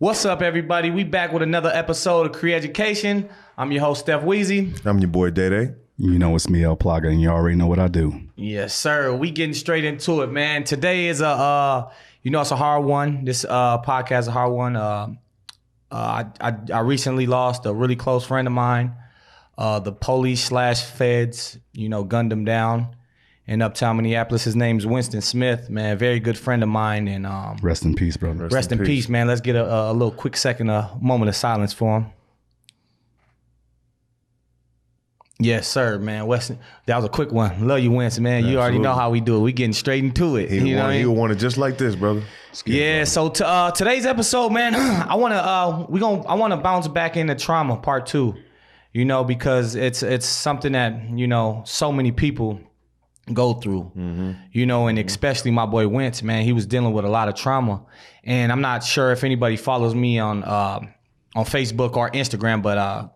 What's up, everybody? We back with another episode of Create Education. I'm your host, Steff Weezy. I'm your boy, Day. You know it's me, Plaga, and you already know what I do. Yes, sir. We getting straight into it, man. Today is it's a hard one. This podcast is a hard one. I recently lost a really close friend of mine. The police/feds, gunned him down in Uptown Minneapolis. His name's Winston Smith, man. Very good friend of mine. And rest in peace, brother. Rest in peace, man. Let's get a little quick second, a moment of silence for him. Yes, sir, man. Winston, that was a quick one. Love you, Winston, man. You already know how we do it. We getting straight into it. He want it just like this, brother. Yeah. So today's episode, man, I wanna bounce back into trauma part 2. Because it's something that so many people go through. And especially my boy Wentz, man. He was dealing with a lot of trauma, and I'm not sure if anybody follows me on Facebook or Instagram, but I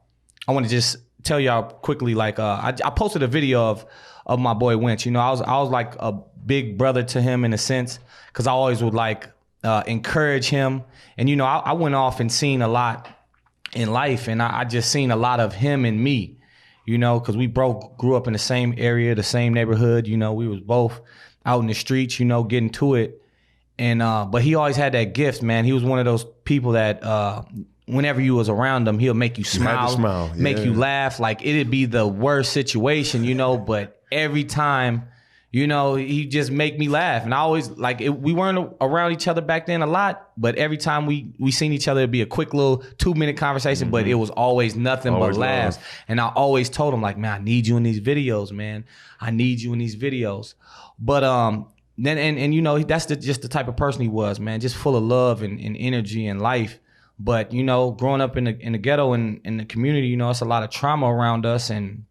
want to just tell y'all quickly, I posted a video of my boy Wentz. I was like a big brother to him in a sense, because I always would encourage him. And I went off and seen a lot in life, and I just seen a lot of him and me. Because we both grew up in the same area, the same neighborhood. We was both out in the streets, getting to it. And but he always had that gift, man. He was one of those people that whenever you was around him, he'll make you smile, make you laugh. Like it'd be the worst situation, but every time, he just make me laugh. And I always we weren't around each other back then a lot, but every time we seen each other, it'd be a quick little 2-minute conversation, but it was always nothing but laughs. And I always told him man, I need you in these videos, man. I need you in these videos. But then that's just the type of person he was, man. Just full of love and energy and life. But growing up in the ghetto and in the community, it's a lot of trauma around us, and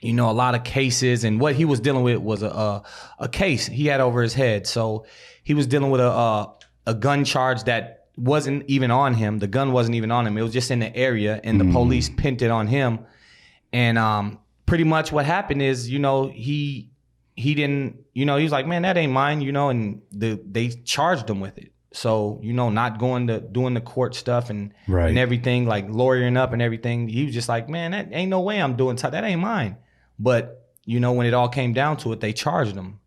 a lot of cases. And what he was dealing with was a case he had over his head. So he was dealing with a gun charge that wasn't even on him. The gun wasn't even on him. It was just in the area, and the police pinned it on him. And pretty much what happened is, he didn't, he was like, man, that ain't mine, and they charged him with it. So, not going to doing the court stuff and everything, lawyering up and everything. He was just like, man, that ain't no way I'm doing that ain't mine. But, when it all came down to it, they charged him.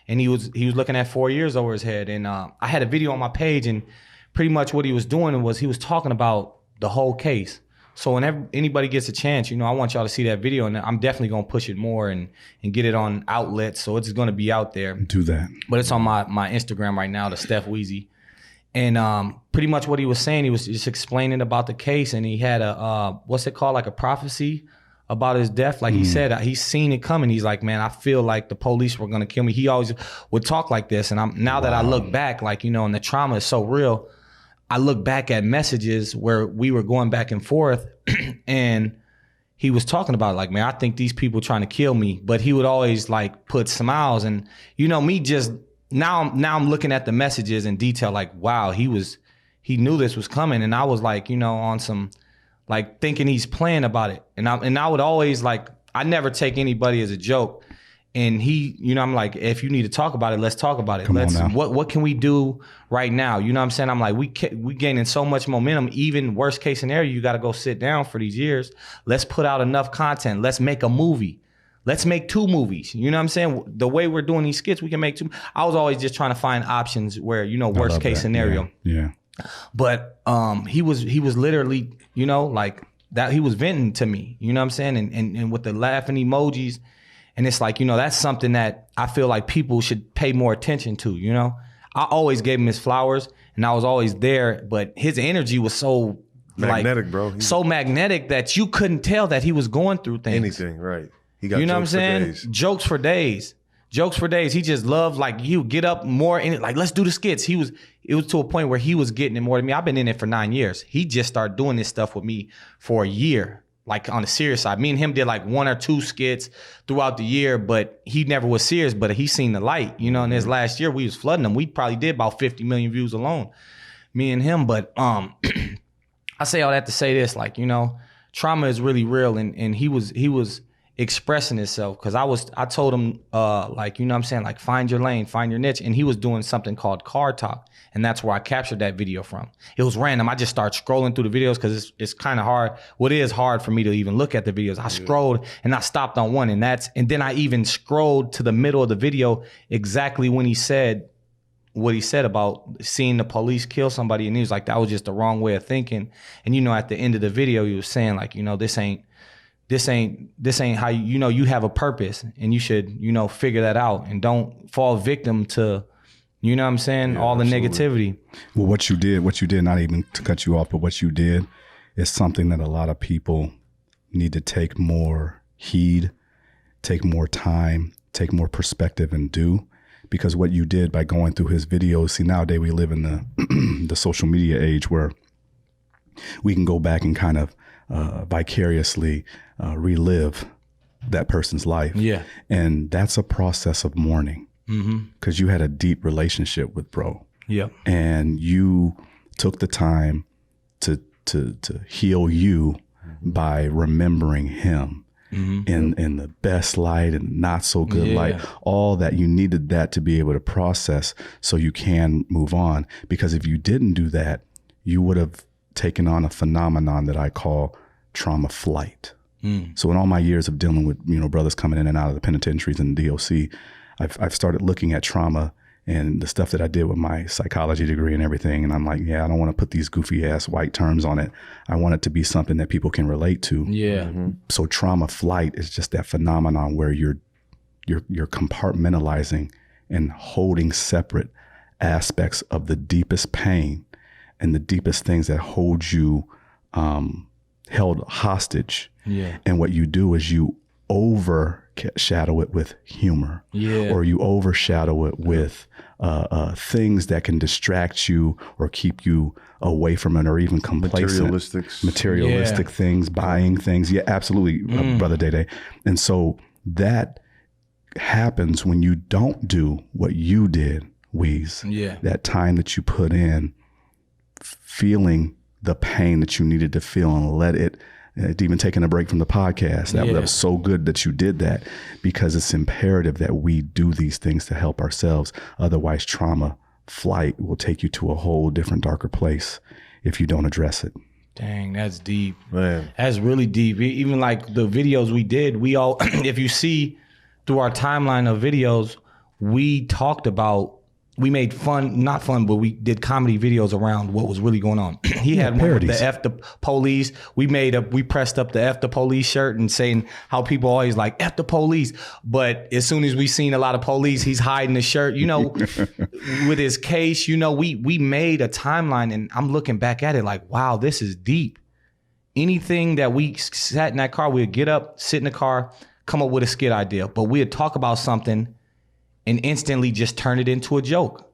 And he was looking at 4 years over his head. And I had a video on my page, and pretty much what he was doing was he was talking about the whole case. So whenever anybody gets a chance, I want y'all to see that video, and I'm definitely going to push it more and get it on outlets. So it's going to be out there. Do that. But it's on my Instagram right now, the Steff Weezy. And pretty much what he was saying, he was just explaining about the case, and he had a what's it called, like a prophecy about his death. He said he's seen it coming. He's like, man, I feel like the police were gonna kill me. He always would talk like this, and now that I look back, and the trauma is so real, I look back at messages where we were going back and forth, and he was talking about man, I think these people trying to kill me, but he would always put smiles, and me just. Now I'm looking at the messages in detail, wow, he knew this was coming. And I was on some, thinking he's playing about it. And I would always I never take anybody as a joke. And he, I'm like, if you need to talk about it, let's talk about it. What can we do right now? You know what I'm saying? I'm like, we gaining so much momentum. Even worst case scenario, you got to go sit down for these years. Let's put out enough content. Let's make a movie. Let's make 2 movies. You know what I'm saying? The way we're doing these skits, we can make 2. I was always just trying to find options where, worst case scenario. Yeah. But he was literally, that he was venting to me. You know what I'm saying? And with the laughing emojis. And it's that's something that I feel like people should pay more attention to, I always gave him his flowers, and I was always there, but his energy was so magnetic, bro. So magnetic that you couldn't tell that he was going through things. Anything, right. He got what I'm saying? Jokes for days. He just loved, he would get up more in it. Let's do the skits. It was to a point where he was getting it more than me. I've been in it for 9 years. He just started doing this stuff with me for a year, on the serious side. Me and him did 1 or 2 skits throughout the year, but he never was serious, but he seen the light, and this last year we was flooding him. We probably did about 50 million views alone, me and him. But I say all that to say this, trauma is really real. And he was expressing himself. Cause I told him, like, you know what I'm saying? Like, find your lane, find your niche. And he was doing something called car talk. And that's where I captured that video from. It was random. I just started scrolling through the videos because it's kind of hard. Well, it is hard for me to even look at the videos. I scrolled and I stopped on one, and then I even scrolled to the middle of the video exactly when he said what he said about seeing the police kill somebody. And he was like, that was just the wrong way of thinking. And, you know, at the end of the video, he was saying like, you know, this ain't how you have a purpose, and you should, you know, figure that out and don't fall victim to, you know what I'm saying? All the negativity. Well, what you did, not even to cut you off, but what you did is something that a lot of people need to take more heed, take more time, take more perspective and do. Because what you did by going through his videos, see, nowadays we live in the social media age where we can go back and kind of vicariously relive that person's life. Yeah. And that's a process of mourning. Because you had a deep relationship with bro. Yeah. And you took the time to heal you by remembering him in the best light and not so good light. All that you needed that to be able to process so you can move on. Because if you didn't do that, you would have taken on a phenomenon that I call trauma flight. So in all my years of dealing with, you know, brothers coming in and out of the penitentiaries and the DOC, I've started looking at trauma and the stuff that I did with my psychology degree and everything. And I'm like, yeah, I don't want to put these goofy ass white terms on it. I want it to be something that people can relate to. Yeah. So trauma flight is just that phenomenon where you're compartmentalizing and holding separate aspects of the deepest pain and the deepest things that hold you held hostage. Yeah. And what you do is you overshadow it with humor, or you overshadow it with things that can distract you or keep you away from it, or even complacent. Materialistic things, buying things. Yeah, absolutely, Brother Day Day. And so that happens when you don't do what you did, Weez. Yeah. That time that you put in, feeling the pain that you needed to feel and let it. Even taking a break from the podcast. That was so good that you did that, because it's imperative that we do these things to help ourselves. Otherwise, trauma flight will take you to a whole different, darker place if you don't address it. Dang, that's deep. Man. That's really deep. Even like the videos we did, we all, if you see through our timeline of videos, we talked about, we made not fun, but we did comedy videos around what was really going on. He had one with the F the police. We pressed up the F the police shirt and saying how people always like F the police. But as soon as we seen a lot of police, he's hiding the shirt, you know, with his case, you know, we made a timeline, and I'm looking back at it like, wow, this is deep. Anything that we sat in that car, we'd get up, sit in the car, come up with a skit idea, but we'd talk about something and instantly just turn it into a joke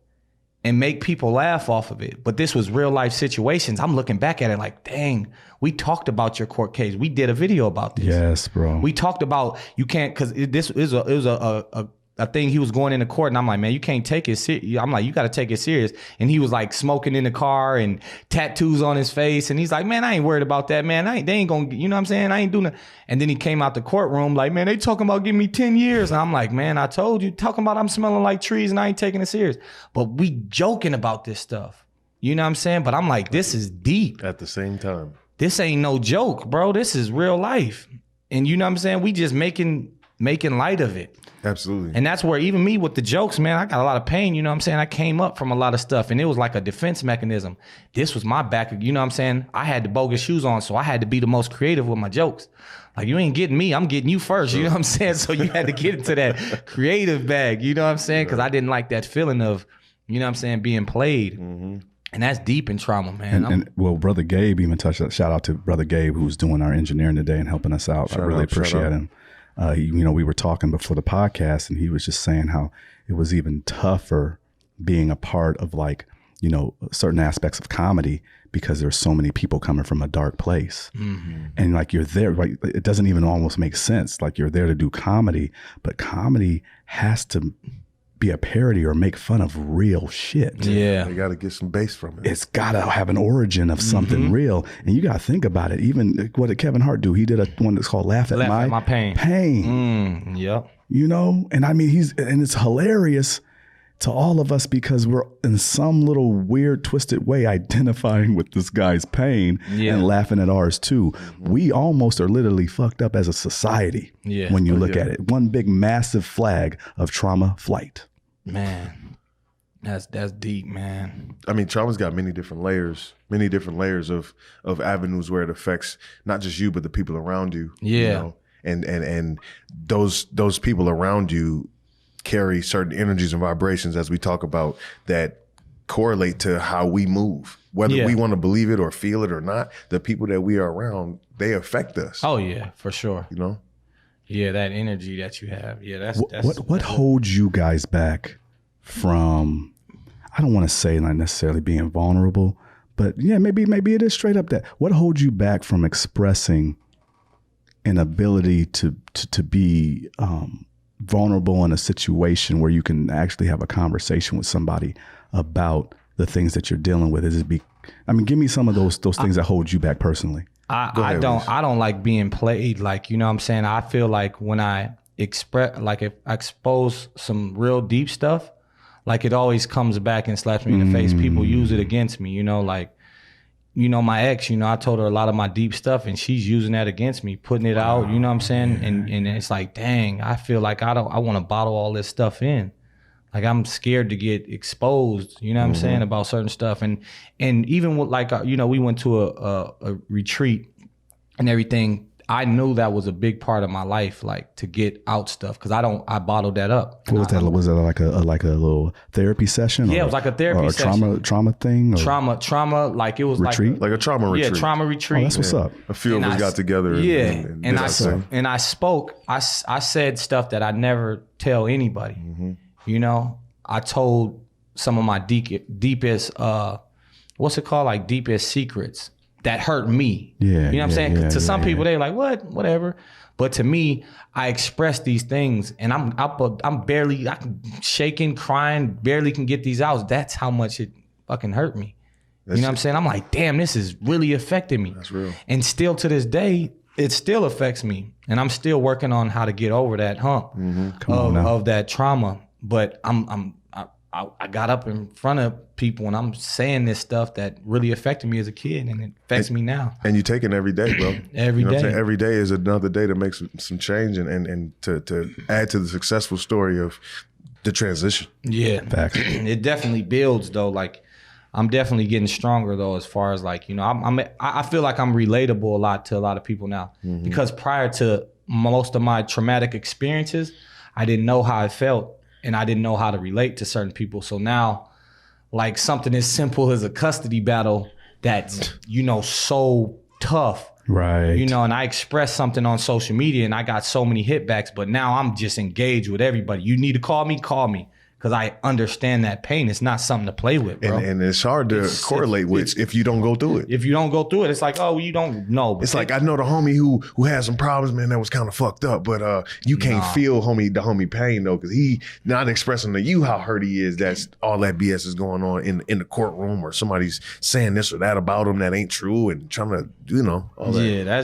and make people laugh off of it. But this was real life situations. I'm looking back at it like, dang, we talked about your court case. We did a video about this. Yes, bro. We talked about, you can't, because this is a thing. He was going into court, and I'm like, man, you can't take it serious. I'm like, you got to take it serious. And he was like smoking in the car and tattoos on his face. And he's like, man, I ain't worried about that, man. They ain't gonna, you know what I'm saying? I ain't doing it. And then he came out the courtroom like, man, they talking about giving me 10 years. And I'm like, man, I told you, talking about I'm smelling like trees and I ain't taking it serious. But we joking about this stuff. You know what I'm saying? But I'm like, this is deep. At the same time. This ain't no joke, bro. This is real life. And you know what I'm saying? We just making light of it. Absolutely. And that's where even me with the jokes, man, I got a lot of pain, you know what I'm saying? I came up from a lot of stuff, and it was like a defense mechanism. This was my back, you know what I'm saying? I had the bogus shoes on, so I had to be the most creative with my jokes. Like, you ain't getting me, I'm getting you first, you know what I'm saying? So you had to get into that creative bag, you know what I'm saying? Because I didn't like that feeling of, you know what I'm saying, being played. Mm-hmm. And that's deep in trauma, man. And well, Brother Gabe even touched, shout out to Brother Gabe, who's doing our engineering today and helping us out. I really appreciate him. You know, we were talking before the podcast, and he was just saying how it was even tougher being a part of, like, you know, certain aspects of comedy, because there's so many people coming from a dark place. Mm-hmm. And like, you're there, like, it doesn't even almost make sense. Like, you're there to do comedy, but comedy has to be a parody or make fun of real shit. Yeah. They got to get some base from it. It's got to have an origin of something real. And you got to think about it. Even what did Kevin Hart do? He did one that's called Laugh at My Pain. Yep. You know, and I mean, and it's hilarious to all of us because we're in some little weird, twisted way identifying with this guy's pain and laughing at ours too. We almost are literally fucked up as a society when you look at it. One big, massive flag of trauma flight. Man, that's deep, man. I mean, trauma's got many different layers of avenues where it affects not just you, but the people around you. Yeah. You know? And those people around you carry certain energies and vibrations, as we talk about, that correlate to how we move. Whether we want to believe it or feel it or not, the people that we are around, they affect us. Oh yeah, for sure. You know? Yeah, that energy that you have. Yeah, that's what holds you guys back from, I don't want to say not necessarily being vulnerable, but yeah, maybe it is straight up that. What holds you back from expressing an ability to be vulnerable in a situation where you can actually have a conversation with somebody about the things that you're dealing with? Give me some of those things that hold you back personally. I don't like being played. Like, you know what I'm saying? I feel like when I express, like if I expose some real deep stuff, like it always comes back and slaps me in the face. People use it against me, you know, like, you know, my ex, you know, I told her a lot of my deep stuff and she's using that against me, putting it out, you know what I'm saying? And it's like, dang, I feel like I want to bottle all this stuff in. Like I'm scared to get exposed, you know what I'm saying, about certain stuff. And even with like, you know, we went to a retreat and everything. I knew that was a big part of my life, like to get out stuff, because I bottled that up. What was that? Was it like a little therapy session? Yeah, it was like a therapy session. Trauma thing? Or trauma, like it was retreat? Like a trauma retreat. Yeah, trauma retreat. Oh, that's what's up. A few of us got together. And I spoke. I said stuff that I never tell anybody. You know, I told some of my deepest, what's it called? Like deepest secrets that hurt me. Yeah. You know what I'm saying? To some people, they're like, what? Whatever. But to me, I express these things and I'm shaking, crying, barely can get these out. That's how much it fucking hurt me. You know what I'm saying? I'm like, damn, this is really affecting me. That's real. And still to this day, it still affects me. And I'm still working on how to get over that hump of that trauma. But I got up in front of people and I'm saying this stuff that really affected me as a kid, and it affects me now. And you take it every day, bro. Every day. Every day is another day to make some change and to add to the successful story of the transition. Yeah. Facts. It definitely builds though. Like I'm definitely getting stronger though, as far as like, you know, I feel like I'm relatable a lot to a lot of people now, because prior to most of my traumatic experiences, I didn't know how I felt. And I didn't know how to relate to certain people. So now, like something as simple as a custody battle that's, you know, so tough. Right. You know, and I expressed something on social media and I got so many hitbacks, but now I'm just engaged with everybody. You need to call me. Because I understand that pain. It's not something to play with, bro. And it's hard to correlate with if you don't go through it. If you don't go through it, it's like, oh, you don't know. It's like, I know the homie who had some problems, man, that was kind of fucked up. But you can't feel the homie pain, though, because he not expressing to you how hurt he is. That's all that BS is going on in the courtroom, or somebody's saying this or that about him that ain't true and trying to, you know, all that. Yeah,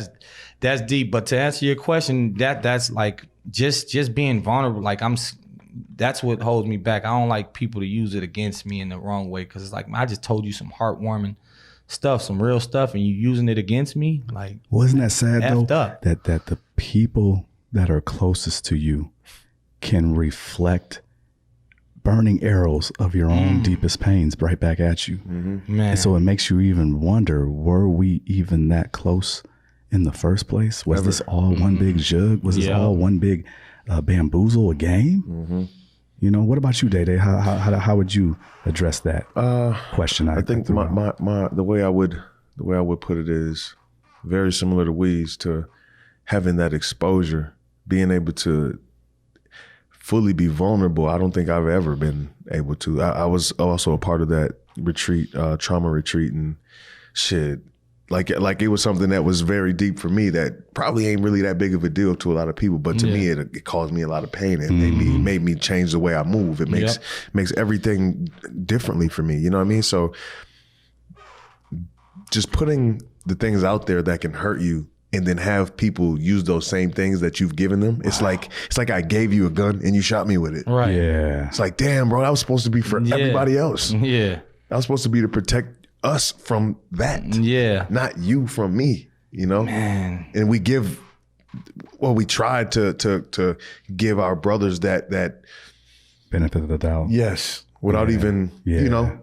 that's deep. But to answer your question, that's like just being vulnerable. Like that's what holds me back. I don't like people to use it against me in the wrong way, because it's like, I just told you some heartwarming stuff, some real stuff, and you using it against me. Like, wasn't that sad though? Up. That the people that are closest to you can reflect burning arrows of your own deepest pains right back at you. Man. And so it makes you even wonder, were we even that close in the first place? Was this all one big jug? Was this all one big bamboozle, a game? You know, what about you, Day Day? How would you address that question? I think the way I would put it is very similar to Weez, to having that exposure, being able to fully be vulnerable. I don't think I've ever been able to. I was also a part of that retreat, trauma retreat, and shit. Like it was something that was very deep for me that probably ain't really that big of a deal to a lot of people, but to me it caused me a lot of pain and made me change the way I move. It makes everything differently for me. You know what I mean? So just putting the things out there that can hurt you and then have people use those same things that you've given them. It's like I gave you a gun and you shot me with it. Right. Yeah. It's like, damn, bro, that was supposed to be for everybody else. Yeah. That was supposed to be to protect us from that. Yeah. Not you from me, you know? Man. And we try to give our brothers that Benefit of the doubt. yes, without even, you know,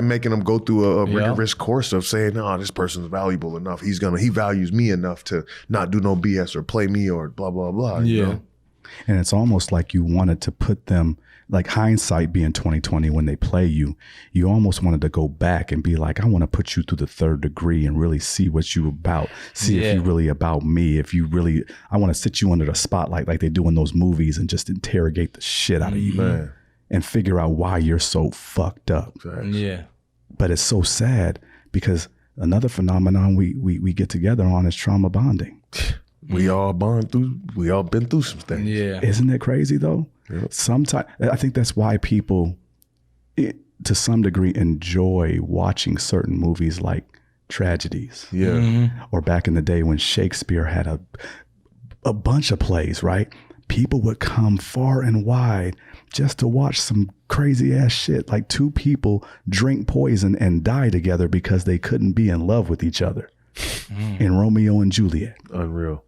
making them go through a rigorous course of saying, no, this person's valuable enough. He values me enough to not do no BS or play me or blah, blah, blah. You know? And it's almost like you wanted to put them, like hindsight being 2020 when they play you, you almost wanted to go back and be like, I want to put you through the 3rd degree and really see what you about. See if you really about me. If you really, I want to sit you under the spotlight like they do in those movies and just interrogate the shit out of you. Man. And figure out why you're so fucked up. Yeah. But it's so sad because another phenomenon we get together on is trauma bonding. We all been through some things. Yeah. Isn't it crazy though? Yep. Sometimes I think that's why people, to some degree, enjoy watching certain movies like tragedies. Yeah. Or back in the day when Shakespeare had a bunch of plays, right? People would come far and wide just to watch some crazy ass shit. Like 2 people drink poison and die together because they couldn't be in love with each other. In Romeo and Juliet. Unreal.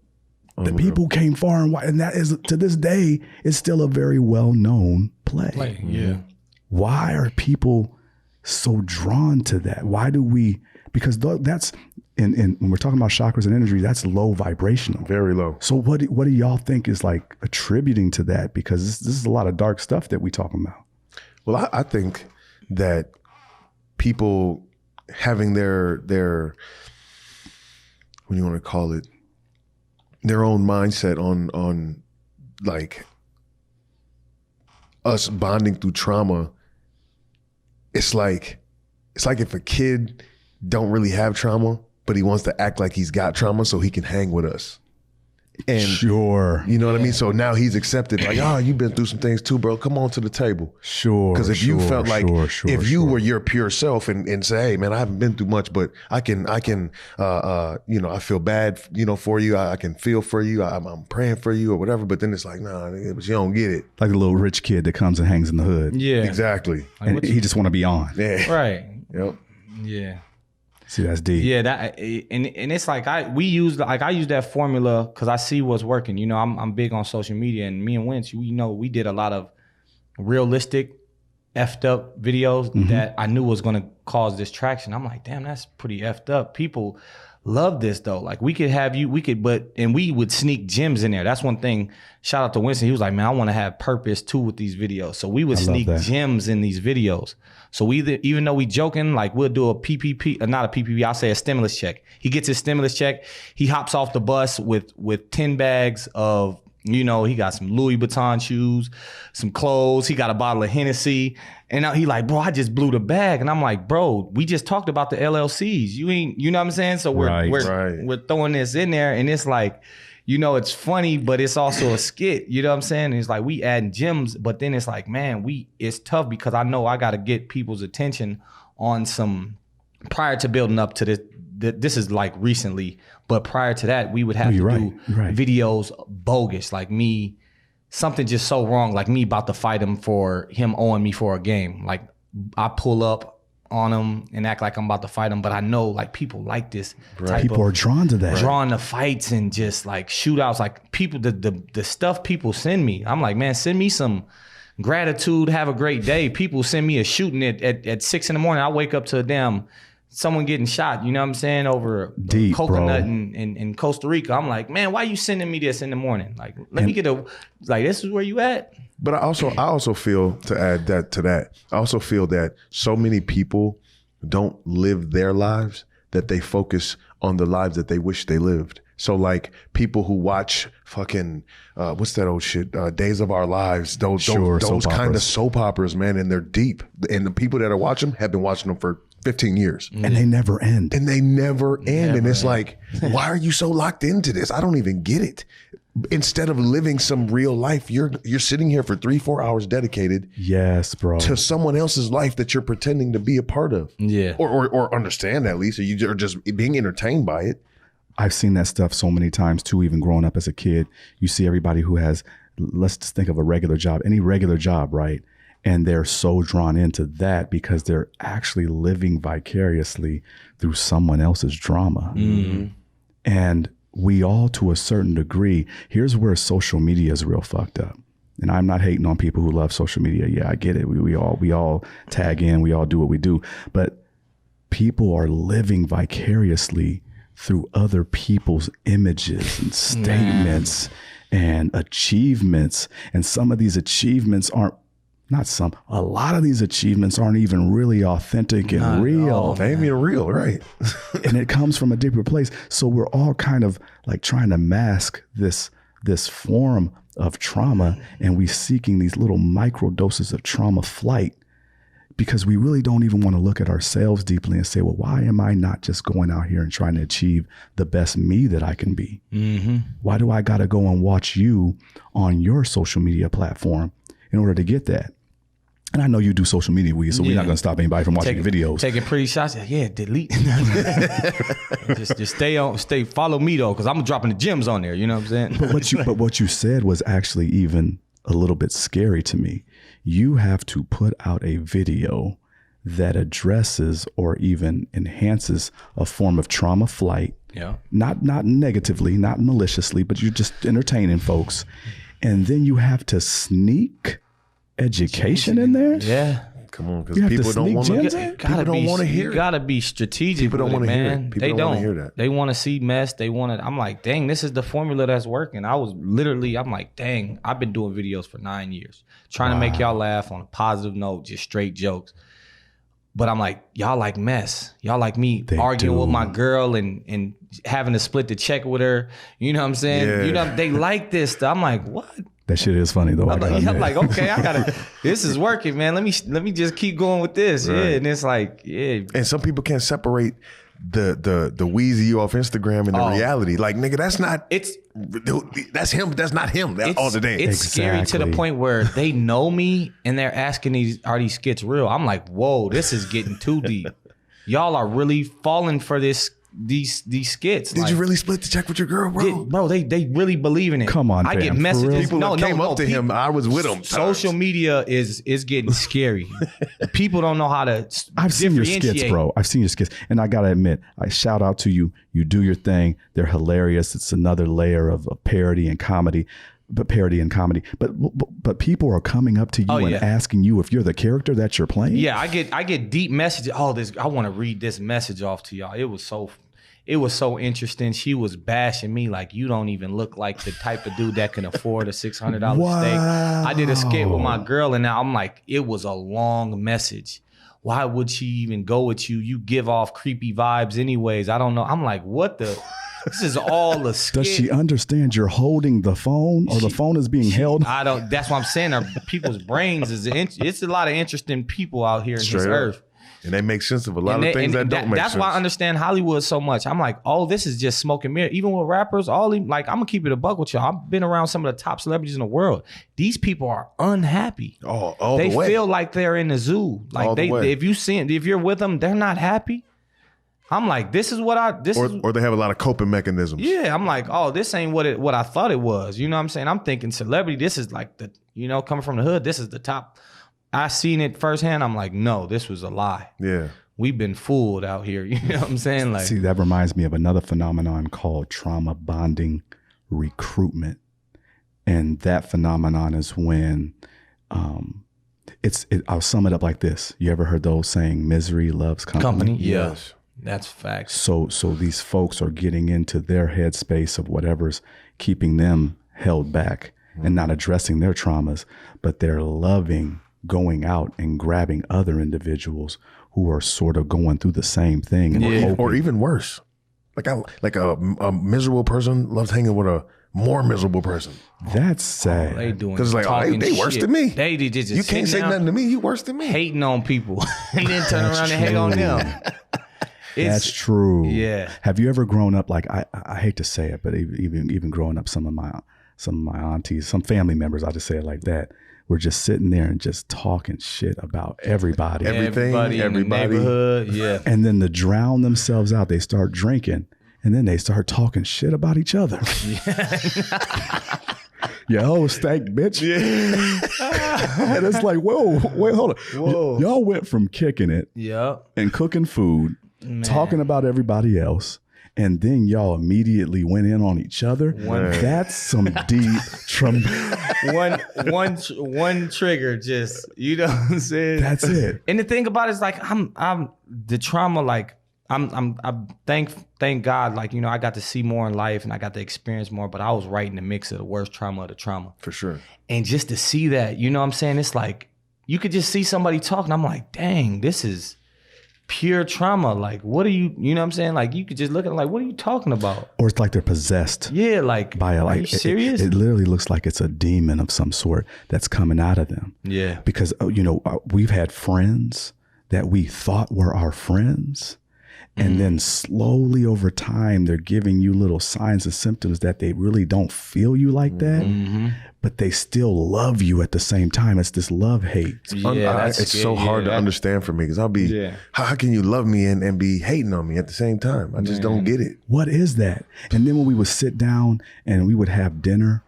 The people came far and wide, and that is, to this day, it's still a very well-known play. Yeah. Why are people so drawn to that? Why do we, because that's, when we're talking about chakras and energy, that's low vibrational. Very low. So what do y'all think is like attributing to that? Because this is a lot of dark stuff that we talking about. Well, I think that people having their what do you want to call it, their own mindset on like us bonding through trauma. It's like if a kid don't really have trauma, but he wants to act like he's got trauma so he can hang with us. And sure. You know what I mean? So now he's accepted, like, oh, you've been through some things too, bro. Come on to the table. Sure. Because if you felt like if you were your pure self and say, hey man, I haven't been through much, but I can you know, I feel bad, you know, for you. I can feel for you. I'm praying for you or whatever. But then it's like, nah, but you don't get it. Like the little rich kid that comes and hangs in the hood. Yeah. Exactly. And he just want to be on. Yeah. Right. Yep. Yeah. See, that's deep. Yeah, that and it's like I use that formula because I see what's working. You know, I'm big on social media, and me and Wince, we did a lot of realistic, effed up videos that I knew was gonna cause distraction. I'm like, damn, that's pretty effed up. People love this though. Like we would sneak gems in there. That's one thing. Shout out to Winston. He was like, man, I want to have purpose too with these videos. So we would sneak gems in these videos. So even though we joking, like we'll do a PPP, not a PPP, I'll say a stimulus check. He gets his stimulus check. He hops off the bus with 10 bags of, you know, he got some Louis Vuitton shoes, some clothes. He got a bottle of Hennessy. And now he like, bro, I just blew the bag. And I'm like, bro, we just talked about the LLCs. You know what I'm saying? So we're throwing this in there, and it's like, you know, it's funny, but it's also a skit. You know what I'm saying? And it's like we adding gems, but then it's like, man, it's tough because I know I got to get people's attention on some, prior to building up to this. This is like recently, but prior to that, we would have to do videos bogus, like me, something just so wrong, like me about to fight him owing me for a game. Like I pull up on him and act like I'm about to fight him, but I know like people like this type people are drawn to that, drawn to fights and just like shootouts. Like people, the stuff people send me, I'm like, man, send me some gratitude, have a great day. People send me a shooting at 6 a.m. I wake up to a damn someone getting shot, you know what I'm saying, over deep, coconut in Costa Rica. I'm like, man, why you sending me this in the morning? Like, let me get this is where you at. But I also feel, to add that to that, I also feel that so many people don't live their lives that they focus on the lives that they wish they lived. So like people who watch fucking, what's that old shit? Days of Our Lives, those kind of soap operas, man, and they're deep. And the people that are watching them have been watching them for 15 years. And they never end. And they never end. And it's like, why are you so locked into this? I don't even get it. Instead of living some real life, you're sitting here for 3-4 hours dedicated Yes, bro. to someone else's life that you're pretending to be a part of. Yeah. Or understand at least, or you are just being entertained by it. I've seen that stuff so many times too, even growing up as a kid. You see everybody who has, let's just think of a regular job, any regular job, right? And they're so drawn into that because they're actually living vicariously through someone else's drama. Mm-hmm. And we all, to a certain degree, here's where social media is real fucked up. And I'm not hating on people who love social media. Yeah, I get it. We all tag in, we all do what we do. But people are living vicariously through other people's images and statements and achievements. And some of these achievements aren't, a lot of these achievements aren't even really authentic and real. They ain't even real, right? And it comes from a deeper place. So we're all kind of like trying to mask this form of trauma, and we seeking these little micro doses of trauma flight because we really don't even want to look at ourselves deeply and say, well, why am I not just going out here and trying to achieve the best me that I can be? Mm-hmm. Why do I got to go and watch you on your social media platform in order to get that? And I know you do social media, so we're not going to stop anybody from watching your videos. Taking pretty shots. Yeah, delete. just follow me though, because I'm dropping the gems on there. You know what I'm saying? But what you said was actually even a little bit scary to me. You have to put out a video that addresses or even enhances a form of trauma flight. Yeah. Not negatively, not maliciously, but you're just entertaining folks. And then you have to sneak education in there. Yeah. Come on, because people don't want to hear it. You gotta be strategic. People don't want to hear it. People They don't want to hear that. They want to see mess. They want to. I'm like, dang, this is the formula that's working. I'm like, dang, I've been doing videos for 9 years, trying to make y'all laugh on a positive note, just straight jokes. But I'm like, y'all like mess. Y'all like me arguing with my girl and having to split the check with her. You know what I'm saying? Yeah. You know, they like this stuff. I'm like, what? That shit is funny though. I'm like, okay, I gotta. This is working, man. Let me just keep going with this. Right. Yeah, and it's like, yeah. And some people can't separate the Weezy you off Instagram and the reality. Like, nigga, that's him. That's not him. That's all the day. It's scary to the point where they know me and they're asking are these skits real? I'm like, whoa, this is getting too deep. Y'all are really falling for these skits. Did you really split the check with your girl, bro? Bro, they really believe in it. Come on, I get messages. People came up to him. I was with him. Social media is getting scary. People don't know how to. I've seen your skits, bro. I've seen your skits, and I gotta admit, I shout out to you. You do your thing. They're hilarious. It's another layer of parody and comedy. But people are coming up to you and asking you if you're the character that you're playing. Yeah, I get deep messages. I want to read this message off to y'all. It was so interesting. She was bashing me like, you don't even look like the type of dude that can afford a $600 steak. I did a skit with my girl, and now I'm like, it was a long message. Why would she even go with you? You give off creepy vibes anyways. I don't know. I'm like, what the? This is all a skit. Does she understand you're holding the phone, or the phone is being held? I don't. That's what I'm saying. People's brains it's a lot of interesting people out here in this earth. And they make sense of a lot of things that don't make sense. That's why I understand Hollywood so much. I'm like, oh, this is just smoke and mirror. Even with rappers, I'm gonna keep it a buck with y'all. I've been around some of the top celebrities in the world. These people are unhappy. They feel like they're in the zoo. Like if you're with them, they're not happy. I'm like, or they have a lot of coping mechanisms. Yeah, I'm like, oh, this ain't what I thought it was. You know what I'm saying? I'm thinking celebrity, this is like coming from the hood, this is the top. I seen it firsthand. I'm like, no, this was a lie. Yeah. We've been fooled out here. You know what I'm saying? Like, see, that reminds me of another phenomenon called trauma bonding recruitment. And that phenomenon is when I'll sum it up like this. You ever heard the old saying, misery loves company? Yes. That's facts. So these folks are getting into their headspace of whatever's keeping them held back and not addressing their traumas, but they're loving going out and grabbing other individuals who are sort of going through the same thing. And or even worse. Like a miserable person loves hanging with a more miserable person. That's sad. They doing Because like, they worse than me. They just you can't say nothing to me. You worse than me. Hating on people and then turn around and hate on them. That's true. Yeah. Have you ever grown up like I hate to say it, but even growing up, some of my aunties, some family members, I'll just say it like that, were just sitting there and just talking shit about everybody. Everybody. In the neighborhood. Yeah. And then to drown themselves out, they start drinking. And then they start talking shit about each other. Yo, stank bitch. Yeah. And it's like, whoa, wait, hold on. Whoa. Y'all went from kicking it and cooking food, talking about everybody else, and then y'all immediately went in on each other. That's some deep one trigger, just, you know what I'm saying? That's it. And the thing about it is like I'm the trauma, like I thank God, like, you know, I got to see more in life and I got to experience more, but I was right in the mix of the worst trauma of the trauma. For sure. And just to see that, you know what I'm saying? It's like, you could just see somebody talking. I'm like, dang, this is pure trauma. Like, what are you know what I'm saying? Like, you could just look at it like, what are you talking about? Or it's like they're possessed. Yeah, like, by a, like, are you serious? It literally looks like it's a demon of some sort that's coming out of them. Yeah. Because, you know, we've had friends that we thought were our friends. And then slowly over time, they're giving you little signs and symptoms that they really don't feel you like that, but they still love you at the same time. It's this love-hate. Yeah, it's so hard to understand for me because I'll be, how can you love me and be hating on me at the same time? I just don't get it. What is that? And then when we would sit down and we would have dinner,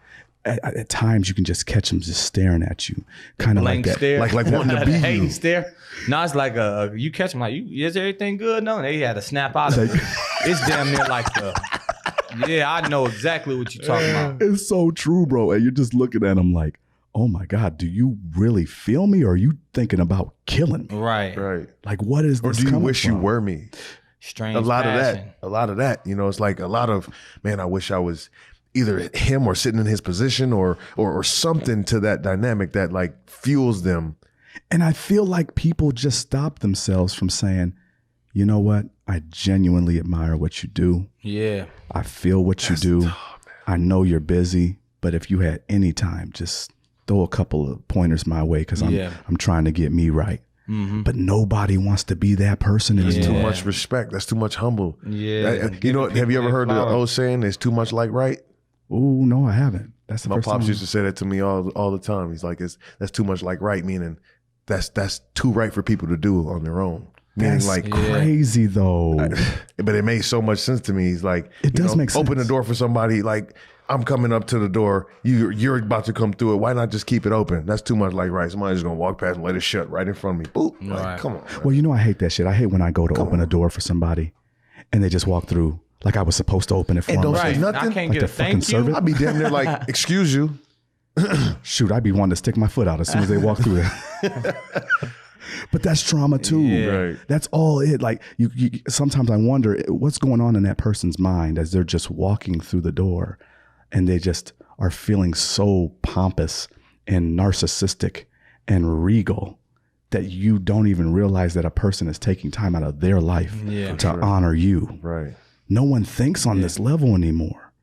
at times you can just catch them just staring at you, kind of like that, stare. like wanting to be hating you. Stare. No, it's like you catch them like, is everything good? No, they had to snap out of it. It's damn near like I know exactly what you're talking about. It's so true, bro. And you're just looking at them like, oh my God, do you really feel me, or are you thinking about killing me? Right. Like, what is this? Or do you wish you were me? Strange. A lot passion. of that. You know, it's like a lot of, man, I wish I was either him or sitting in his position or something to that dynamic that like fuels them. And I feel like people just stop themselves from saying, you know what? I genuinely admire what you do. Yeah. I feel what you do. I know you're busy, but if you had any time, just throw a couple of pointers my way because I'm trying to get me right. But nobody wants to be that person. There's too much respect. That's too much humble. Yeah. You know, have you ever heard the old saying, there's too much like right? Oh, no, I haven't. That's the My first pops time. used to say that to me all the time. He's like, that's too much like right, meaning that's too right for people to do on their own. Meaning That's like crazy though. But it made so much sense to me. He's like, it does make sense. Open the door for somebody. Like, I'm coming up to the door. You're about to come through it. Why not just keep it open? That's too much like right. Somebody's just gonna walk past and let it shut right in front of me. Boop. Like, come on. Man. Well, you know, I hate that shit. I hate when I go to open a door for somebody and they just walk through like I was supposed to open it for them. Don't say nothing. I can't like get a fucking thank you. servant. I'd be damn near like, excuse you. Shoot, I'd be wanting to stick my foot out as soon as they walk through there. But that's trauma too. Yeah. Right. That's all it. Like you sometimes I wonder what's going on in that person's mind as they're just walking through the door and they just are feeling so pompous and narcissistic and regal that you don't even realize that a person is taking time out of their life to honor you. Right. No one thinks on this level anymore.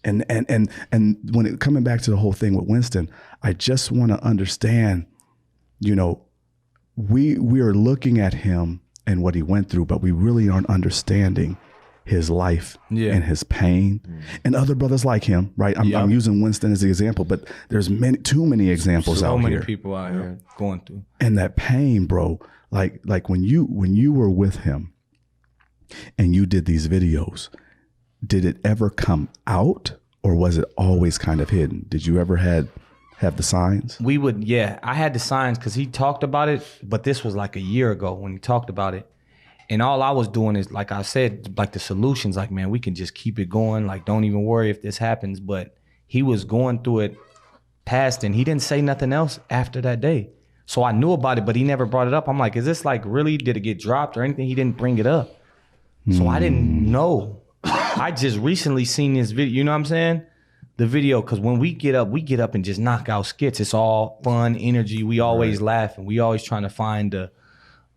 And when it coming back to the whole thing with Winston, I just want to understand, you know, we are looking at him and what he went through, but we really aren't understanding his life and his pain and other brothers like him, right? I'm using Winston as the example, but there's too many examples out here. So many people out here going through. And that pain, bro, like when you were with him and you did these videos, did it ever come out or was it always kind of hidden? Did you ever have the signs? We would, I had the signs because he talked about it, but this was like a year ago when he talked about it. And all I was doing is, like I said, like the solutions, like, man, we can just keep it going. Like, don't even worry if this happens. But he was going through it past and he didn't say nothing else after that day. So I knew about it, but he never brought it up. I'm like, is this like really, did it get dropped or anything? He didn't bring it up. So I didn't know. I just recently seen this video, you know what I'm saying? The video, because when we get up and just knock out skits. It's all fun, energy. We always laugh and we always trying to find a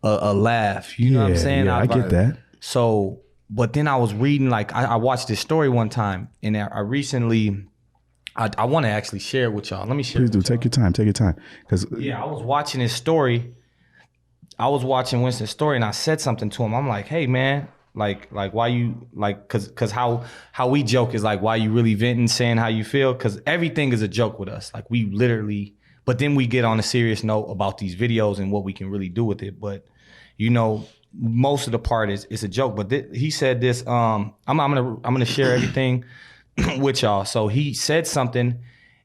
laugh. You know what I'm saying? Yeah, I get that. So But then I was reading, like, I watched this story one time, and I recently, I want to actually share it with y'all. Let me share. Please do. Take your time. Take your time. Because I was watching his story. I was watching Winston's story, and I said something to him. I'm like, hey, man, like why you, like, cause how we joke is like, why you really venting, saying how you feel? Cause everything is a joke with us. Like, we literally, but then we get on a serious note about these videos and what we can really do with it. But, you know, most of the part is a joke. But he said this, I'm gonna share everything with y'all. So he said something,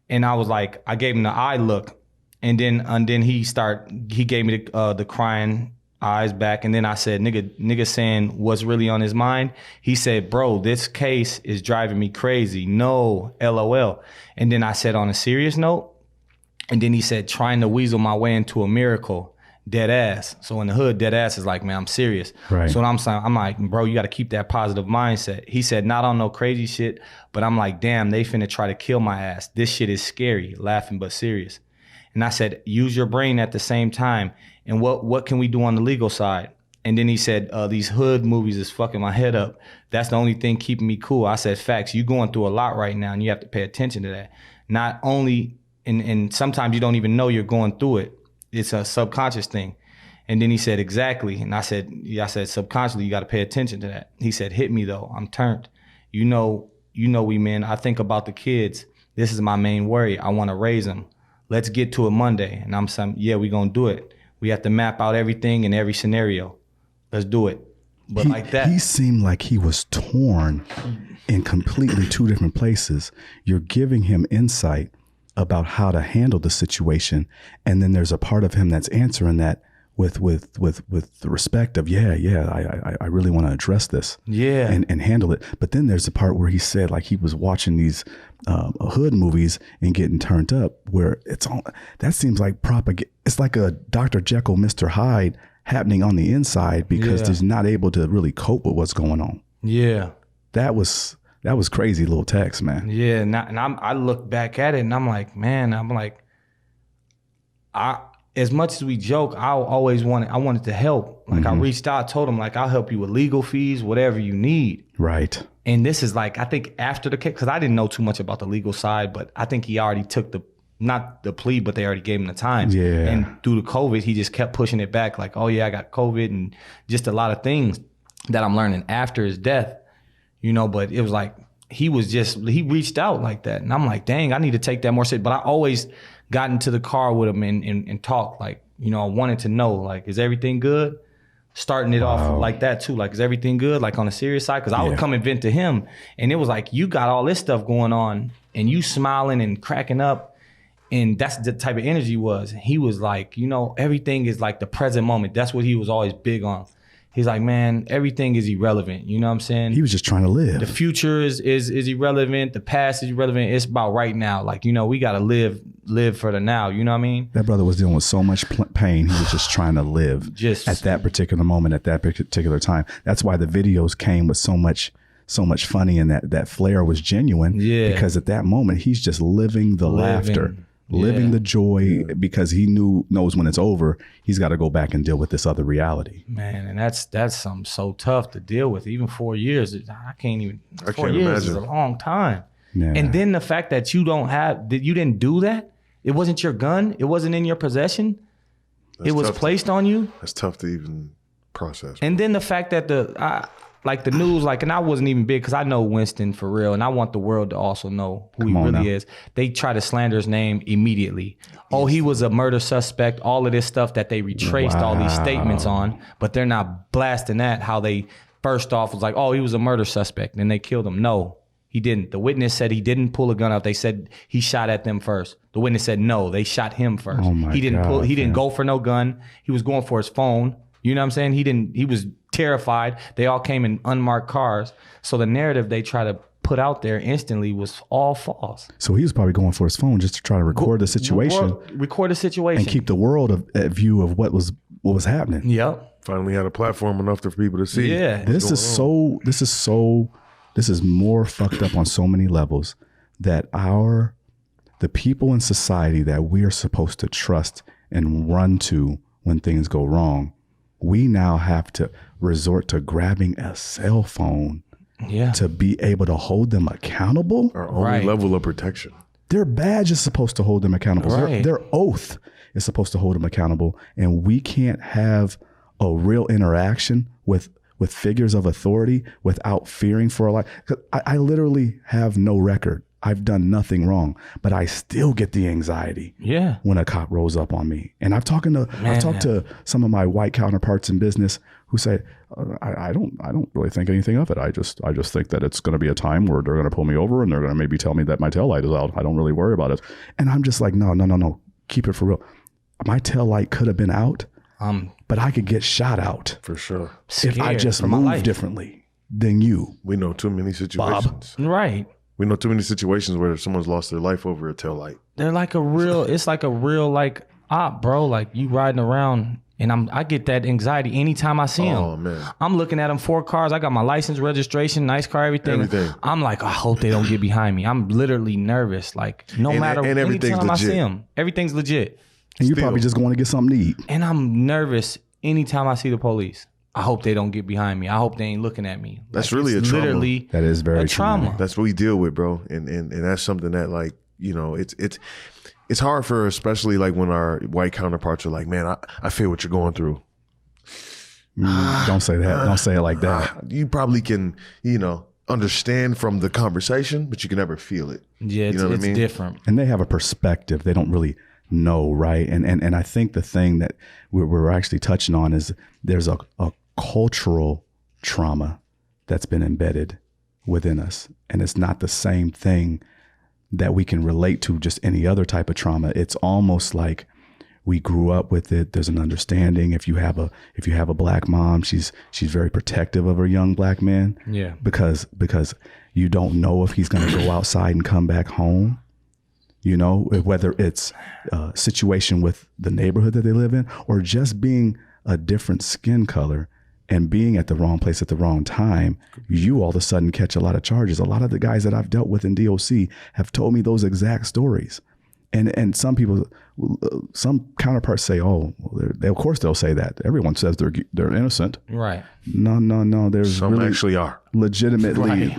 and I was like, I gave him the eye look, and then he gave me the crying eyes back, and then I said, nigga saying what's really on his mind. He said, bro, this case is driving me crazy. No, LOL. And then I said, on a serious note, and then he said, trying to weasel my way into a miracle. Dead ass. So in the hood, dead ass is like, man, I'm serious. Right. So I'm saying, I'm like, bro, you got to keep that positive mindset. He said, not on no crazy shit, but I'm like, damn, they finna try to kill my ass. This shit is scary, laughing but serious. And I said, use your brain at the same time. And what can we do on the legal side? And then he said, these hood movies is fucking my head up. That's the only thing keeping me cool. I said, facts, you going through a lot right now, and you have to pay attention to that. Not only, and sometimes you don't even know you're going through it. It's a subconscious thing. And then he said, exactly. And I said, subconsciously, you got to pay attention to that. He said, hit me though. I'm turned. You know, we men, I think about the kids. This is my main worry. I want to raise them. Let's get to it Monday. And I'm saying, yeah, we going to do it. We have to map out everything in every scenario. Let's do it. But like that. He seemed like he was torn in completely two different places. You're giving him insight about how to handle the situation, and then there's a part of him that's answering that with the respect of I really want to address this and handle it. But then there's the part where he said, like, he was watching these hood movies and getting turned up, where it's all that seems like propaganda. It's like a Dr. Jekyll, Mr. Hyde happening on the inside, because he's not able to really cope with what's going on. That was crazy little text, man. Yeah, and I look back at it, and I'm like, as much as we joke, I wanted to help. Like, I reached out, told him, like, I'll help you with legal fees, whatever you need. Right. And this is like, I think after the case, because I didn't know too much about the legal side, but I think he already took not the plea, but they already gave him the time. Yeah. And through the COVID, he just kept pushing it back, like, oh yeah, I got COVID, and just a lot of things that I'm learning after his death. You know, but it was like, he reached out like that. And I'm like, dang, I need to take that more serious. But I always got into the car with him and talked, like, you know, I wanted to know, like, is everything good? Starting it off like that too. Like, is everything good? Like, on a serious side? Because I would come and vent to him, and it was like, you got all this stuff going on, and you smiling and cracking up. And that's the type of energy was. He was like, you know, everything is like the present moment. That's what he was always big on. He's like, man, everything is irrelevant. You know what I'm saying? He was just trying to live. The future is irrelevant. The past is irrelevant. It's about right now. Like, you know, we got to live for the now. You know what I mean? That brother was dealing with so much pain. He was just trying to live at that particular moment, at that particular time. That's why the videos came with so much funny, and that flair was genuine. Yeah. Because at that moment, he's just living the laughter. Living the joy, because he knows when it's over, he's got to go back and deal with this other reality. Man, and that's something so tough to deal with. Even 4 years, I can't even. 4 years imagine. Is a long time. Yeah. And then the fact that you didn't do that. It wasn't your gun. It wasn't in your possession. It was placed on you. That's tough to even process. And then the fact that the news, like, and I wasn't even big because I know Winston for real, and I want the world to also know who he really is. They try to slander his name immediately. Oh, he was a murder suspect. All of this stuff that they retraced all these statements on, but they're not blasting that. How they first off was like, oh, he was a murder suspect, and they killed him. No, he didn't. The witness said he didn't pull a gun out. They said he shot at them first. The witness said no, they shot him first. Oh my he didn't God, he didn't go for no gun. He was going for his phone. You know what I'm saying? He was terrified. They all came in unmarked cars. So the narrative they try to put out there instantly was all false. So he was probably going for his phone just to try to record the situation. Record the situation. And keep the world at view of what was happening. Yep. Finally had a platform enough for people to see. Yeah. This is more fucked up on so many levels, that the people in society that we are supposed to trust and run to when things go wrong we now have to resort to grabbing a cell phone to be able to hold them accountable. Our only level of protection. Their badge is supposed to hold them accountable. Their oath is supposed to hold them accountable. And we can't have a real interaction with figures of authority without fearing for our life. 'Cause I literally have no record. I've done nothing wrong, but I still get the anxiety when a cop rolls up on me. And I've talked to some of my white counterparts in business who say, I don't really think anything of it. I just think that it's going to be a time where they're going to pull me over and they're going to maybe tell me that my taillight is out. I don't really worry about it. And I'm just like, no. Keep it for real. My taillight could have been out, but I could get shot out. For sure. If I just moved differently than you. We know too many situations. Bob. Right. We know too many situations where someone's lost their life over a taillight. They're like it's like a real like op, bro. Like you riding around and I get that anxiety anytime I see him. Oh man. I'm looking at them 4 cars. I got my license, registration, nice car, everything. I'm like, I hope they don't get behind me. I'm literally nervous. Like matter what, anytime I see him, everything's legit. And you're probably just going to get something to eat. And I'm nervous anytime I see the police. I hope they don't get behind me. I hope they ain't looking at me. That's really a trauma. Literally, that is very a trauma. That's what we deal with, bro. And that's something that, like, you know, it's hard for, especially like when our white counterparts are like, man, I feel what you're going through. Don't say that. Don't say it like that. You probably can, you know, understand from the conversation, but you can never feel it. Yeah, you know it's different. And they have a perspective. They don't really know, right? And I think the thing that we're actually touching on is there's a cultural trauma that's been embedded within us. And it's not the same thing that we can relate to just any other type of trauma. It's almost like we grew up with it. There's an understanding. If you have a black mom, she's very protective of her young black man. Yeah. Because you don't know if he's going to go outside and come back home. You know, whether it's a situation with the neighborhood that they live in or just being a different skin color and being at the wrong place at the wrong time, you all of a sudden catch a lot of charges. A lot of the guys that I've dealt with in DOC have told me those exact stories. And some people, some counterparts say, oh, of course they'll say that. Everyone says they're innocent. Right. No. There's some really actually are. Legitimately,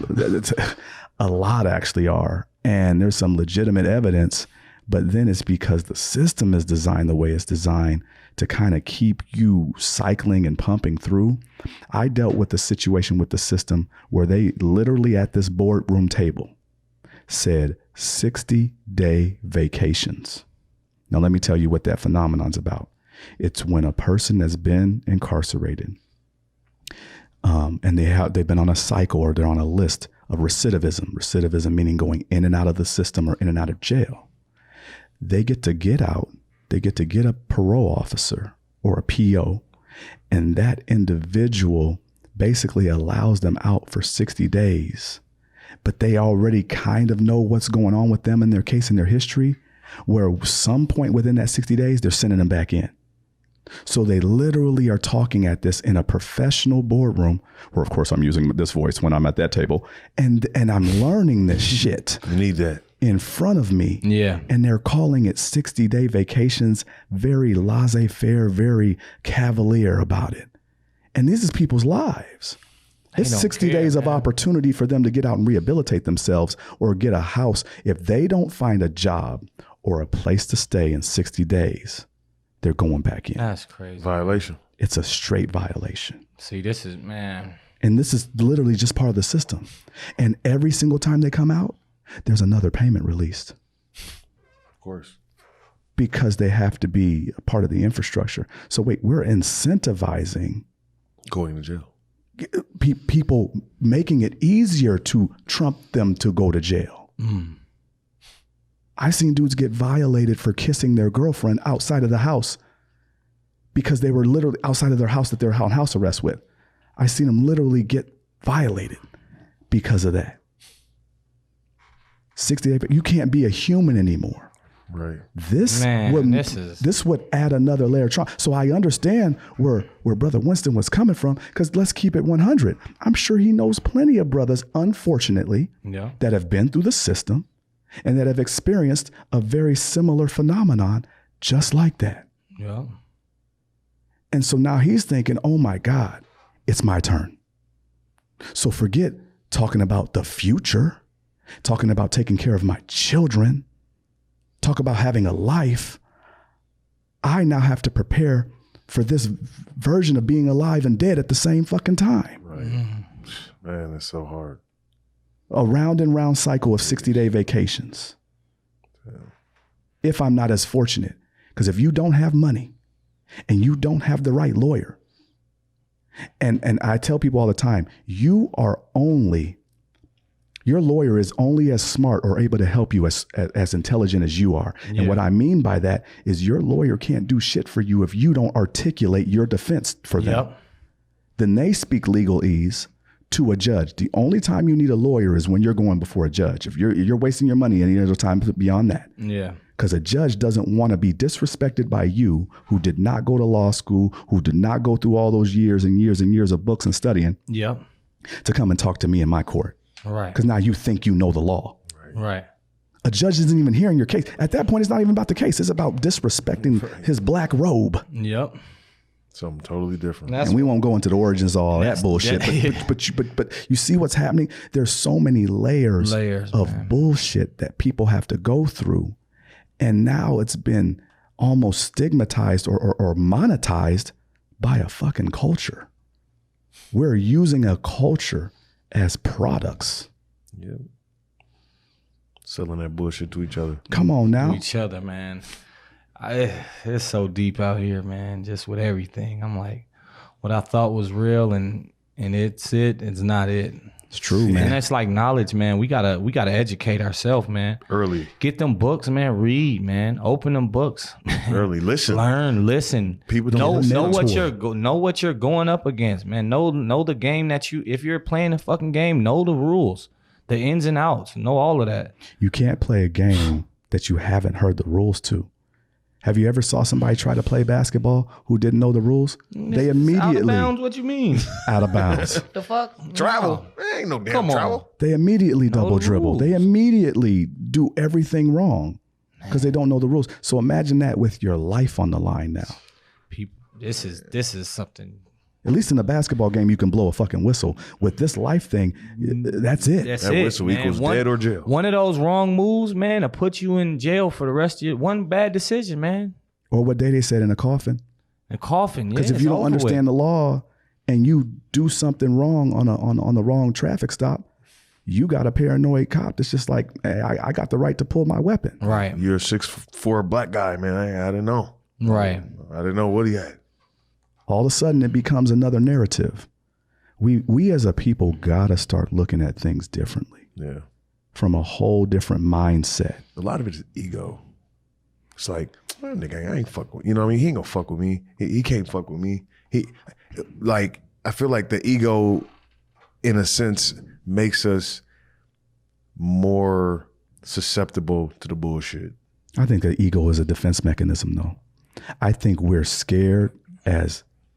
a lot actually are. And there's some legitimate evidence, but then it's because the system is designed the way it's designed to kind of keep you cycling and pumping through. I dealt with a situation with the system where they literally at this boardroom table said 60-day vacations. Now, let me tell you what that phenomenon's about. It's when a person has been incarcerated and they've been on a cycle or they're on a list of recidivism meaning going in and out of the system or in and out of jail. They get to get out. They get to get a parole officer or a PO, and that individual basically allows them out for 60 days. But they already kind of know what's going on with them in their case and their history, where some point within that 60 days, they're sending them back in. So they literally are talking at this in a professional boardroom where, of course, I'm using this voice when I'm at that table and I'm learning this shit. You need that. In front of me. Yeah. And they're calling it 60-day vacations, very laissez-faire, very cavalier about it. And this is people's lives. It's 60 days of opportunity for them to get out and rehabilitate themselves or get a house. If they don't find a job or a place to stay in 60 days, they're going back in. That's crazy. Violation. It's a straight violation. See, this is, man. And this is literally just part of the system. And every single time they come out, there's another payment released. Of course. Because they have to be a part of the infrastructure. So wait, we're incentivizing going to jail. People, making it easier to trump them to go to jail. I've seen dudes get violated for kissing their girlfriend outside of the house because they were literally outside of their house that they're on house arrest with. I've seen them literally get violated because of that. 60 days, you can't be a human anymore. Right. This would add another layer of trauma. So I understand where Brother Winston was coming from, because let's keep it 100. I'm sure he knows plenty of brothers, unfortunately, that have been through the system and that have experienced a very similar phenomenon just like that. Yeah. And so now he's thinking, oh my God, it's my turn. So forget talking about the future, talking about taking care of my children, talk about having a life. I now have to prepare for this version of being alive and dead at the same fucking time. Right. Man, it's so hard. A round and round cycle of 60-day vacations. Yeah. If I'm not as fortunate, because if you don't have money and you don't have the right lawyer, and I tell people all the time, your lawyer is only as smart or able to help you as intelligent as you are. Yeah. And what I mean by that is your lawyer can't do shit for you if you don't articulate your defense for them. Yep. Then they speak legalese to a judge. The only time you need a lawyer is when you're going before a judge. If you're wasting your money any other time beyond that. Yeah. Because a judge doesn't want to be disrespected by you, who did not go to law school, who did not go through all those years and years and years of books and studying. Yep. To come and talk to me in my court. Right. Because now you think you know the law. Right. A judge isn't even hearing your case. At that point, it's not even about the case. It's about disrespecting his black robe. Yep. Something totally different. And we won't go into the origins of all that bullshit. But you see what's happening? There's so many layers of bullshit that people have to go through. And now it's been almost stigmatized or monetized by a fucking culture. We're using a culture as products. Yeah. Selling that bullshit to each other. Come on now. To each other, man. It's so deep out here, man, just with everything. I'm like, what I thought was real and it's not it. It's true, man. And that's like knowledge, man. We gotta educate ourselves, man. Early. Get them books, man. Read, man. Open them books. Early. Listen. Learn. Listen. People don't know what you're going up against, man. Know the game if you're playing a fucking game, know the rules, the ins and outs. Know all of that. You can't play a game that you haven't heard the rules to. Have you ever saw somebody try to play basketball who didn't know the rules? They immediately... Out of bounds? What you mean? Out of bounds. The fuck? Travel. There ain't no damn travel. They immediately double dribble. They immediately do everything wrong because they don't know the rules. So imagine that with your life on the line now. People, this is something... At least in a basketball game, you can blow a fucking whistle. With this life thing, that's it. That whistle man. Equals dead or jail. One of those wrong moves, man, will put you in jail for the rest of your... One bad decision, man. Or what they said in a coffin. A coffin, yeah. Because if you don't understand the law and you do something wrong on the wrong traffic stop, you got a paranoid cop that's just like, hey, I got the right to pull my weapon. Right. You're a 6'4" black guy, man. I didn't know. Right. I didn't know what he had. All of a sudden, it becomes another narrative. We as a people gotta start looking at things differently. Yeah. From a whole different mindset. A lot of it is ego. It's like, well, nigga, I ain't fuck with, you know what I mean? He ain't gonna fuck with me. He can't fuck with me. I feel like the ego, in a sense, makes us more susceptible to the bullshit. I think the ego is a defense mechanism, though. I think we're scared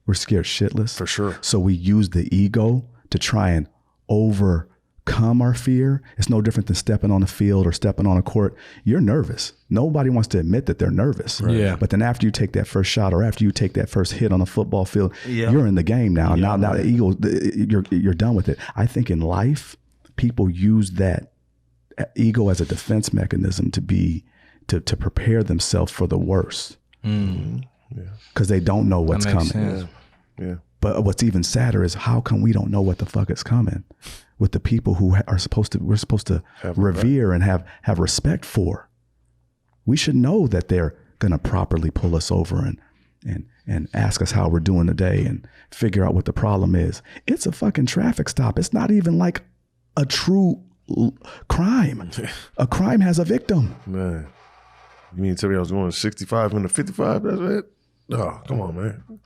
shitless. For sure. So we use the ego to try and overcome our fear. It's no different than stepping on a field or stepping on a court. You're nervous. Nobody wants to admit that they're nervous. Right. Yeah. But then after you take that first shot or after you take that first hit on a football field, you're in the game now. Yeah. Now the ego, you're done with it. I think in life, people use that ego as a defense mechanism to prepare themselves for the worst. Mm-hmm. Yeah. Because they don't know what's coming. Yeah. But what's even sadder is how come we don't know what the fuck is coming with the people who we're supposed to revere and have respect for. We should know that they're gonna properly pull us over and ask us how we're doing today and figure out what the problem is. It's a fucking traffic stop. It's not even like a true crime. A crime has a victim. Man, you mean to tell me I was going 65 into 55? That's it? Oh, come on, man.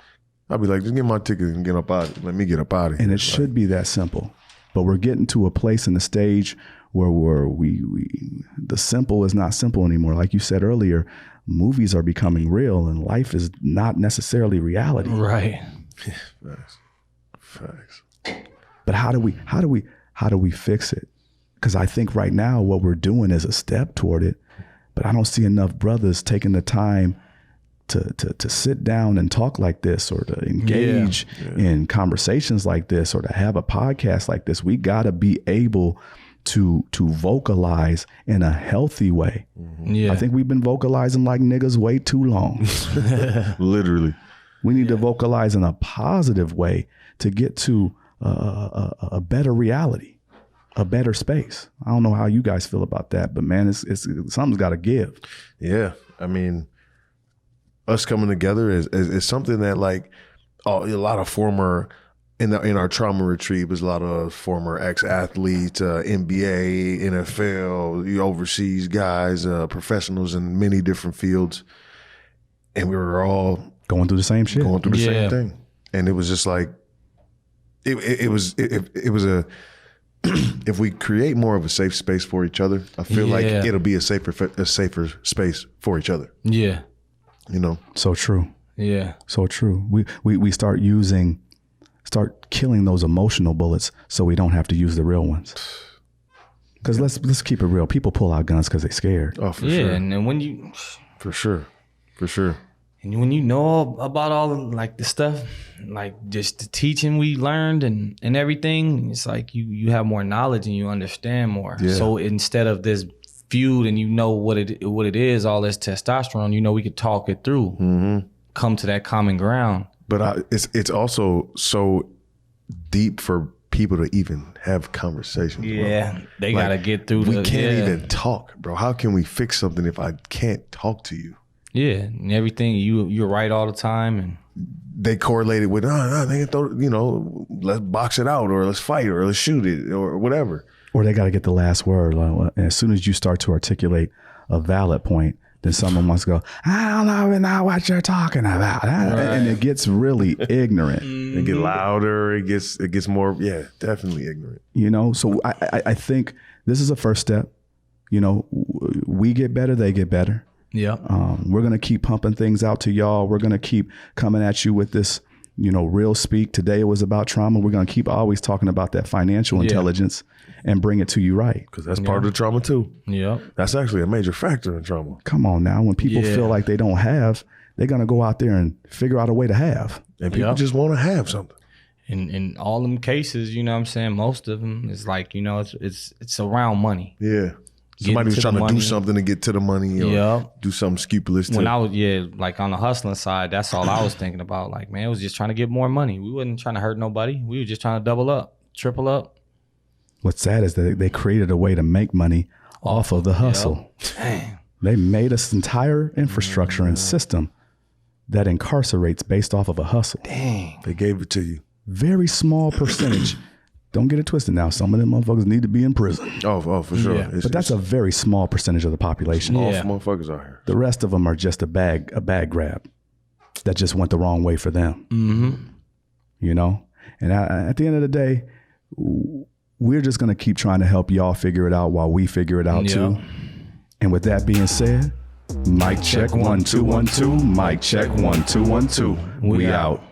I'll be like, just get my ticket and get up out of it. Let me get up out of here. And it should be that simple. But we're getting to a place in the stage where the simple is not simple anymore. Like you said earlier, movies are becoming real and life is not necessarily reality. Right. Facts. But how do we fix it? Because I think right now what we're doing is a step toward it, but I don't see enough brothers taking the time to sit down and talk like this, or to engage in conversations like this, or to have a podcast like this. We got to be able to vocalize in a healthy way. Yeah. I think we've been vocalizing like niggas way too long. Literally. We need to vocalize in a positive way to get to a better reality, a better space. I don't know how you guys feel about that, but man, it's something's got to give. Yeah. I mean, us coming together is something that, like, a lot of former, in our trauma retreat was a lot of former ex-athletes, NBA, NFL, overseas guys, professionals in many different fields. And we were all going through the same shit. Going through the same thing. And it was just like, it was a, if we create more of a safe space for each other, I feel like it'll be a safer space for each other. Yeah. You know? So true. Yeah. So true. We start killing those emotional bullets so we don't have to use the real ones. Because let's keep it real. People pull out guns because they're scared. Oh, for sure. Yeah, and then when you... For sure. And when you know about all of, like, the stuff, like just the teaching we learned and everything, it's like you have more knowledge and you understand more. Yeah. So instead of this feud and you know what it is, all this testosterone, you know, we could talk it through, come to that common ground. But it's also so deep for people to even have conversations. Yeah, bro. they got to get through. We can't even talk, bro. How can we fix something if I can't talk to you? Yeah, and everything, you're right all the time. And they correlated with, they can throw, let's box it out, or let's fight, or let's shoot it, or whatever. Or they got to get the last word. Like, as soon as you start to articulate a valid point, then someone wants to go, I don't even know what you're talking about. Right. And it gets really ignorant. It gets louder. It gets more, definitely ignorant. So I think this is a first step. We get better, they get better. Yeah. We're going to keep pumping things out to y'all. We're going to keep coming at you with this, real speak. Today it was about trauma. We're going to keep always talking about that financial intelligence and bring it to you right. Because that's part of the trauma too. Yeah. That's actually a major factor in trauma. Come on now. When people feel like they don't have, they're going to go out there and figure out a way to have. And people just want to have something. In all them cases, you know what I'm saying? Most of them, it's like, it's around money. Yeah. Somebody was trying to do something to get to the money, or do something scrupulous. When I was, like on the hustling side, that's all I was thinking about. Like, man, it was just trying to get more money. We wasn't trying to hurt nobody. We were just trying to double up, triple up. What's sad is that they created a way to make money off of the hustle. Dang. They made this entire infrastructure and system that incarcerates based off of a hustle. Dang. They gave it to you. Very small percentage. Don't get it twisted now. Some of them motherfuckers need to be in prison. Oh, for sure. Yeah. But that's a very small percentage of the population. All motherfuckers out here. The rest of them are just a bag grab that just went the wrong way for them. Mm-hmm. And at the end of the day, we're just going to keep trying to help y'all figure it out while we figure it out too. And with that being said, mic check 1 2 1 2. Mic check 1 2 1 2. We out.